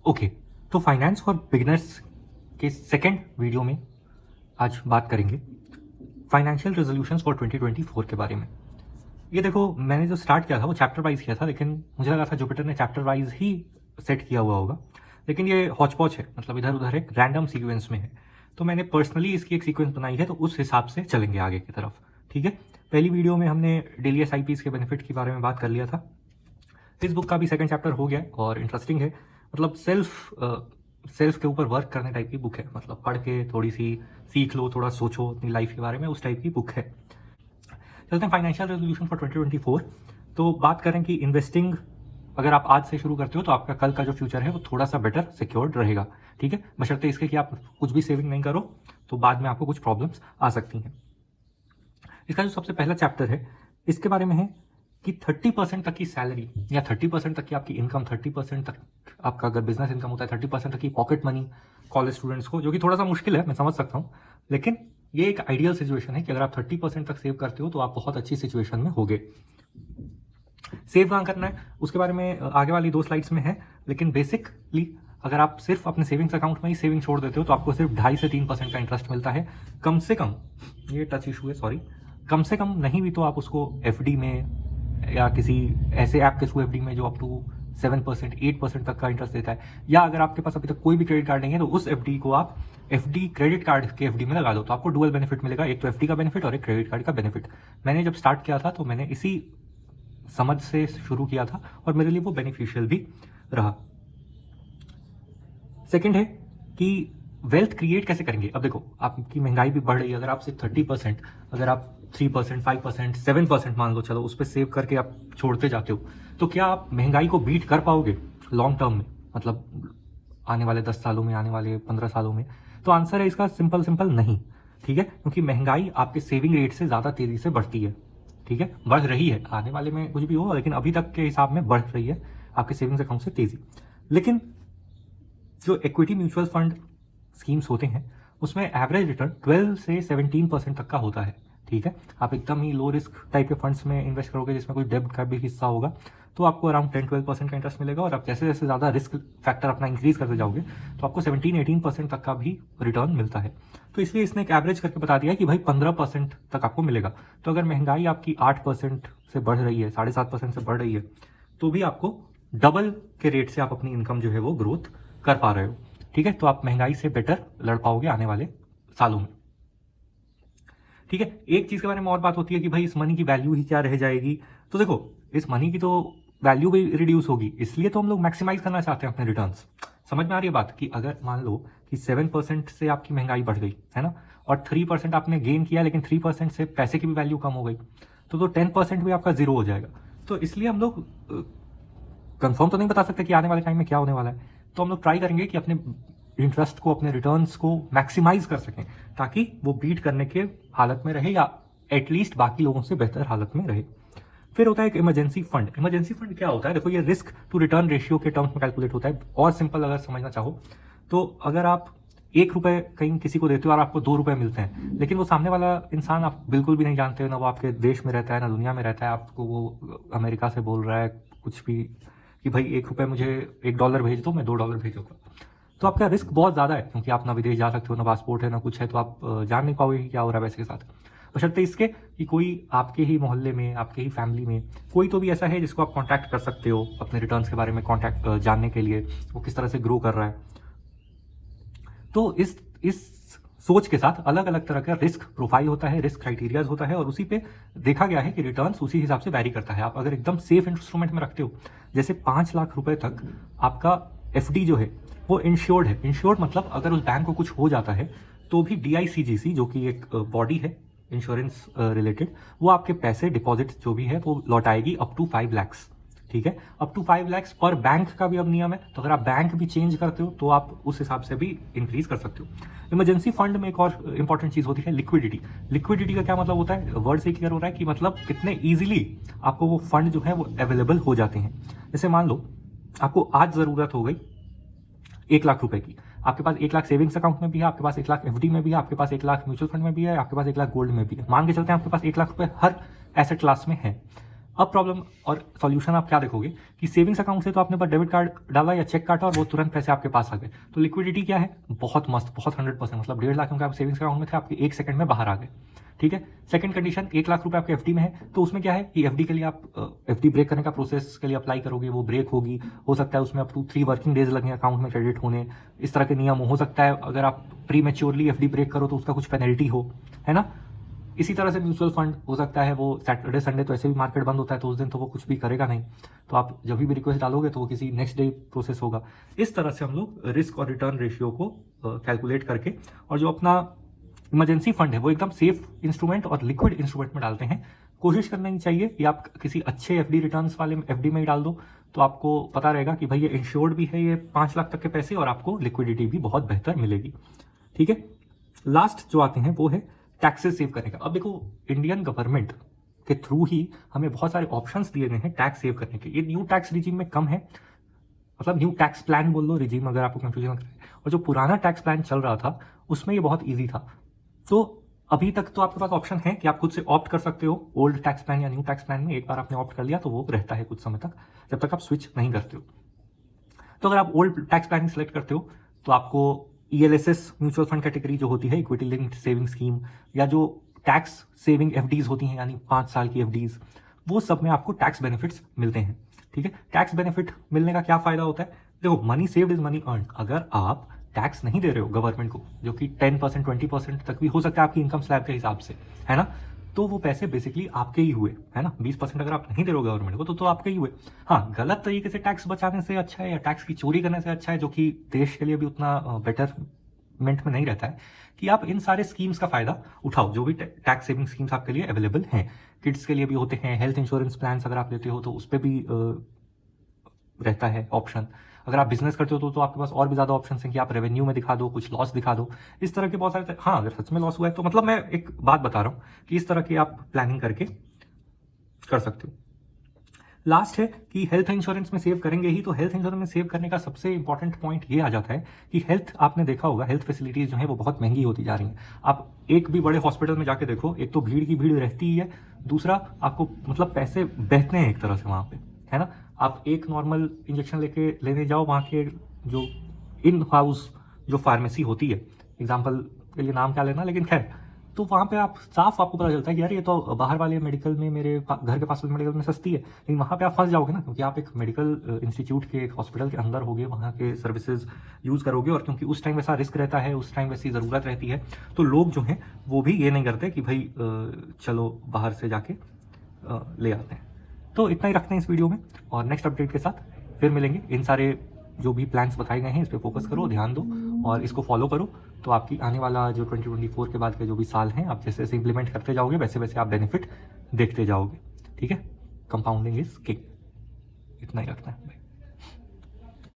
Okay, तो finance for beginners के second video में आज बात करेंगे फाइनेंशियल रेजोल्यूशंस फॉर 2024 के बारे में। ये देखो, मैंने जो स्टार्ट किया था वो चैप्टर वाइज किया था, लेकिन मुझे लगा था जुपिटर ने चैप्टर वाइज ही सेट किया हुआ होगा, लेकिन ये हॉच पॉच है, मतलब इधर उधर एक रैंडम सीक्वेंस में है। तो मैंने पर्सनली इसकी एक सीक्वेंस बनाई है, तो उस हिसाब से चलेंगे आगे की तरफ। ठीक है, पहली वीडियो में हमने डेली SIPs के बेनिफिट के बारे में बात कर लिया था। इस बुक का भी सेकंड चैप्टर हो गया और इंटरेस्टिंग है, मतलब सेल्फ के ऊपर वर्क करने टाइप की बुक है, मतलब पढ़ के थोड़ी सी सीख लो, थोड़ा सोचो अपनी लाइफ के बारे में, उस टाइप की बुक है। चलते हैं फाइनेंशियल रेजोल्यूशन फॉर 2024। तो बात करें कि इन्वेस्टिंग अगर आप आज से शुरू करते हो तो आपका कल का जो फ्यूचर है वो थोड़ा सा बेटर सिक्योर्ड रहेगा। ठीक है, बशर्ते इसके कि आप कुछ भी सेविंग नहीं करो तो बाद में आपको कुछ प्रॉब्लम्स आ सकती हैं। इसका जो सबसे पहला चैप्टर है इसके बारे में है कि 30% तक की सैलरी या 30% तक की आपकी इनकम, 30% तक आपका अगर बिजनेस इनकम होता है, 30% तक की पॉकेट मनी कॉलेज स्टूडेंट्स को, जो कि थोड़ा सा मुश्किल है, मैं समझ सकता हूँ, लेकिन ये एक आइडियल सिचुएशन है कि अगर आप 30% तक सेव करते हो तो आप बहुत अच्छी सिचुएशन में होगे। सेव कहाँ करना है उसके बारे में आगे वाली 2 स्लाइड्स में है, लेकिन बेसिकली अगर आप सिर्फ अपने सेविंग्स अकाउंट में ही सेविंग छोड़ देते हो तो आपको सिर्फ 2.5 से 3% का इंटरेस्ट मिलता है कम से कम। ये टच इशू है, सॉरी, कम से कम नहीं भी तो आप उसको FD में या किसी ऐसे ऐप के थ्रू FD में जो अप टू 7%, 8% तक का इंटरेस्ट देता है, या अगर आपके पास अभी तक कोई भी क्रेडिट कार्ड नहीं है तो उस FD को आप FD क्रेडिट कार्ड के FD में लगा दो, तो आपको डुअल बेनिफिट मिलेगा, एक तो FD का बेनिफिट और एक क्रेडिट कार्ड का बेनिफिट। मैंने जब स्टार्ट किया था तो मैंने इसी समझ से शुरू किया था और मेरे लिए वो बेनिफिशियल भी रहा। सेकंड है कि वेल्थ क्रिएट कैसे करेंगे। अब देखो, आपकी महंगाई भी बढ़ रही है, अगर आप सिर्फ 30%, अगर आप 3%, 5%, 7% मान लो, चलो उस पर सेव करके आप छोड़ते जाते हो, तो क्या आप महंगाई को बीट कर पाओगे लॉन्ग टर्म में, मतलब आने वाले 10 सालों में, आने वाले 15 सालों में? तो आंसर है इसका सिंपल नहीं। ठीक है, क्योंकि महंगाई आपके सेविंग रेट से ज़्यादा तेज़ी से बढ़ती है। ठीक है, बढ़ रही है, आने वाले में कुछ भी हो, लेकिन अभी तक के हिसाब में बढ़ रही है आपके सेविंग्स अकाउंट से तेज़ी। लेकिन जो इक्विटी म्यूचुअल फंड स्कीम्स होते हैं उसमें एवरेज रिटर्न 12 से 17% तक का होता है। ठीक है, आप एकदम ही लो रिस्क टाइप के फंड्स में इन्वेस्ट करोगे जिसमें कोई डेब्ट का भी हिस्सा होगा तो आपको अराउंड 10-12% का इंटरेस्ट मिलेगा, और आप जैसे जैसे ज़्यादा रिस्क फैक्टर अपना इंक्रीज करते जाओगे तो आपको 17-18% तक का भी रिटर्न मिलता है। तो इसलिए इसने एक एवरेज करके बता दिया कि भाई 15% तक आपको मिलेगा। तो अगर महंगाई आपकी 8% से बढ़ रही है, 7.5% से बढ़ रही है, तो भी आपको डबल के रेट से आप अपनी इनकम जो है वो ग्रोथ कर पा रहे हो। ठीक है, तो आप महंगाई से बेटर लड़ पाओगे आने वाले सालों में। ठीक है, एक चीज के बारे में और बात होती है कि भाई इस मनी की वैल्यू ही क्या रह जाएगी। तो देखो, इस मनी की तो वैल्यू भी रिड्यूस होगी, इसलिए तो हम लोग मैक्सिमाइज करना चाहते हैं अपने रिटर्न्स। समझ में आ रही है बात कि अगर मान लो कि 7% से आपकी महंगाई बढ़ गई है ना, और 3% आपने गेन किया, लेकिन 3% से पैसे की भी वैल्यू कम हो गई, तो 10% भी आपका जीरो हो जाएगा। तो इसलिए हम लोग कंफर्म तो नहीं बता सकते कि आने वाले टाइम में क्या होने वाला है, तो हम लोग ट्राई करेंगे कि अपने इंटरेस्ट को, अपने रिटर्न्स को मैक्सिमाइज कर सकें ताकि वो बीट करने के हालत में रहे या एटलीस्ट बाकी लोगों से बेहतर हालत में रहे। फिर होता है एक इमरजेंसी फंड। इमरजेंसी फंड क्या होता है? देखो, ये रिस्क टू रिटर्न रेशियो के टर्म्स में कैलकुलेट होता है, और सिंपल अगर समझना चाहो तो अगर आप 1 रुपए कहीं किसी को देते हो और आपको 2 रुपए मिलते हैं, लेकिन वो सामने वाला इंसान आप बिल्कुल भी नहीं जानते हो, ना वो आपके देश में रहता है ना दुनिया में रहता है, आपको वो अमेरिका से बोल रहा है कुछ भी कि भाई 1 रुपए मुझे $1 भेज दो, मैं $2 भेजूंगा, तो आपका रिस्क बहुत ज़्यादा है, क्योंकि आप ना विदेश जा सकते हो, ना पासपोर्ट है, ना कुछ है, तो आप जान नहीं पाओगे कि क्या हो रहा है वैसे के साथ। बशर्ते इसके कि कोई आपके ही मोहल्ले में, आपके ही फैमिली में कोई तो भी ऐसा है जिसको आप कांटेक्ट कर सकते हो अपने रिटर्न्स के बारे में कांटेक्ट जानने के लिए, वो किस तरह से ग्रो कर रहा है। तो इस सोच के साथ अलग अलग तरह का रिस्क प्रोफाइल होता है, रिस्क क्राइटेरियाज होता है, और उसी पे देखा गया है कि रिटर्न्स उसी हिसाब से वैरी करता है। आप अगर एकदम सेफ इंस्ट्रूमेंट में रखते हो, जैसे 5 लाख रुपए तक आपका FD जो है वो इंश्योर्ड है। इंश्योर्ड मतलब अगर उस बैंक को कुछ हो जाता है तो भी DICGC, जो कि एक बॉडी है इंश्योरेंस रिलेटेड, वो आपके पैसे, डिपॉजिट जो भी है वो लौटाएगी अप टू 5 लाख। ठीक है, अप टू 5 लाख पर बैंक का भी अब नियम है, तो अगर आप बैंक भी चेंज करते हो तो आप उस हिसाब से भी इंक्रीज कर सकते हो। इमरजेंसी फंड में एक और इंपॉर्टेंट चीज होती है लिक्विडिटी। लिक्विडिटी का क्या मतलब होता है? वर्ड से क्लियर हो रहा है कि मतलब कितने इजीली आपको वो फंड जो है वो अवेलेबल हो जाते हैं। जैसे मान लो आपको आज जरूरत हो गई 1 लाख रुपए की, आपके पास 1 लाख सेविंग्स अकाउंट में भी है, आपके पास 1 लाख FD में भी है, आपके पास 1 लाख म्यूचुअल फंड में भी है, आपके पास 1 लाख गोल्ड में भी है। मान के चलते हैं आपके पास 1 लाख रुपए हर एसेट क्लास में है। अब प्रॉब्लम और सॉल्यूशन आप क्या देखोगे कि सेविंग्स अकाउंट से तो आपने बस डेबिट कार्ड डाला या चेक काटा और वो तुरंत पैसे आपके पास आ गए। तो लिक्विडिटी क्या है, बहुत मस्त, बहुत 100%, मतलब 1.5 लाख रुपए आपके सेविंग्स अकाउंट में थे, आपके 1 सेकंड में बाहर आ गए। ठीक है। सेकंड कंडीशन, 1 लाख रुपए आपके एफडी में है, तो उसमें क्या है कि एफडी के लिए आप एफडी ब्रेक करने का प्रोसेस के लिए अप्लाई करोगे, वो ब्रेक होगी, हो सकता है उसमें अप टू 3 वर्किंग डेज लगे अकाउंट में क्रेडिट होने, इस तरह के नियम हो सकता है। अगर आप प्री मैच्योरली एफडी ब्रेक करो तो उसका कुछ पेनल्टी हो, है ना। इसी तरह से म्यूचुअल फंड हो सकता है, वो सैटरडे संडे तो ऐसे भी मार्केट बंद होता है, तो उस दिन तो वो कुछ भी करेगा नहीं, तो आप जब भी रिक्वेस्ट डालोगे तो वो किसी नेक्स्ट डे प्रोसेस होगा। इस तरह से हम लोग रिस्क और रिटर्न रेशियो को कैलकुलेट करके, और जो अपना इमरजेंसी फंड है वो एकदम सेफ इंस्ट्रूमेंट और लिक्विड इंस्ट्रूमेंट में डालते हैं। कोशिश करनी चाहिए कि आप किसी अच्छे एफडी रिटर्न्स वाले एफडी में ही डाल दो, तो आपको पता रहेगा कि भाई ये इंश्योर्ड भी है, ये 5 लाख तक के पैसे, और आपको लिक्विडिटी भी बहुत बेहतर मिलेगी। ठीक है। लास्ट जो आते हैं वो है टैक्सेस सेव करने का। अब देखो, इंडियन गवर्नमेंट के थ्रू ही हमें बहुत सारे ऑप्शंस दिए गए हैं टैक्स सेव करने के। ये न्यू टैक्स रिजीम में कम है, मतलब न्यू टैक्स प्लान बोल लो, रिजीम अगर आपको कंफ्यूजन लग रहा है। और जो पुराना टैक्स प्लान चल रहा था उसमें ये बहुत ईजी था। तो अभी तक तो आपके पास ऑप्शन है कि आप खुद से ऑप्ट कर सकते हो ओल्ड टैक्स प्लान या न्यू टैक्स प्लान में। एक बार आपने ऑप्ट कर लिया तो वो रहता है कुछ समय तक, जब तक आप स्विच नहीं करते हो। तो अगर आप ओल्ड टैक्स प्लान सेलेक्ट करते हो तो आपको ELSS म्यूचुअल फंड कैटेगरी जो होती है, इक्विटी लिंक्ड सेविंग स्कीम, या जो टैक्स सेविंग FDs होती हैं यानी 5 साल की FDs, वो सब में आपको टैक्स बेनिफिट्स मिलते हैं। ठीक है। टैक्स बेनिफिट मिलने का क्या फायदा होता है, देखो, money saved is money earn. अगर आप टैक्स नहीं दे रहे हो गवर्नमेंट को, जो कि 10% 20% तक भी हो सकता है आपकी इनकम स्लैब के हिसाब से, है ना, तो वो पैसे बेसिकली आपके ही हुए, है ना। 20% अगर आप नहीं दे रहे हो गवर्नमेंट को तो आपके ही हुए। हाँ, गलत तरीके से टैक्स बचाने से अच्छा है या टैक्स की चोरी करने से अच्छा है, जो कि देश के लिए भी उतना बेटरमेंट में नहीं रहता है, कि आप इन सारे स्कीम्स का फायदा उठाओ, जो भी टैक्स सेविंग स्कीम्स आपके लिए अवेलेबल हैं। किड्स के लिए भी होते हैं, हेल्थ इंश्योरेंस प्लान अगर आप लेते हो तो उस पर भी रहता है ऑप्शन। अगर आप बिजनेस करते हो तो आपके पास और भी ज्यादा ऑप्शन हैं कि आप रेवेन्यू में दिखा दो, कुछ लॉस दिखा दो, इस तरह के बहुत सारे। हाँ, अगर सच में लॉस हुआ है तो मतलब मैं एक बात बता रहा हूं कि इस तरह की आप प्लानिंग करके कर सकते हो। लास्ट है कि हेल्थ इंश्योरेंस में सेव करेंगे ही, तो हेल्थ इंश्योरेंस में सेव करने का सबसे इंपॉर्टेंट पॉइंट ये आ जाता है कि हेल्थ, आपने देखा होगा हेल्थ फैसिलिटीज जो है वो बहुत महंगी होती जा रही हैं। आप एक भी बड़े हॉस्पिटल में जाके देखो, एक तो भीड़ की भीड़ रहती ही है, दूसरा आपको मतलब पैसे बहते हैं एक तरह से वहां पे, है ना। आप एक नॉर्मल इंजेक्शन लेने जाओ, वहाँ के जो इन हाउस जो फार्मेसी होती है, एग्जाम्पल के लिए नाम क्या लेना, लेकिन खैर, तो वहाँ पे आप साफ आपको पता चलता है कि यार ये तो बाहर वाले मेडिकल में, मेरे घर के पास वाले मेडिकल में सस्ती है, लेकिन वहाँ पे आप फंस जाओगे ना, क्योंकि आप एक मेडिकल इंस्टीट्यूट के, एक हॉस्पिटल के अंदर होगे, वहाँ के सर्विसेज यूज़ करोगे, और क्योंकि उस टाइम वैसा रिस्क रहता है, उस टाइम वैसी ज़रूरत रहती है, तो लोग जो हैं वो भी ये नहीं करते कि भाई चलो बाहर से जाके ले आते हैं। तो इतना ही रखते हैं इस वीडियो में, और नेक्स्ट अपडेट के साथ फिर मिलेंगे। इन सारे जो भी प्लान्स बताए गए हैं इस पर फोकस करो, ध्यान दो और इसको फॉलो करो, तो आपकी आने वाला जो 2024 के बाद के जो भी साल हैं, आप जैसे जैसे इंप्लीमेंट करते जाओगे वैसे वैसे आप बेनिफिट देखते जाओगे। ठीक है। Compounding is king. इतना ही रखना है।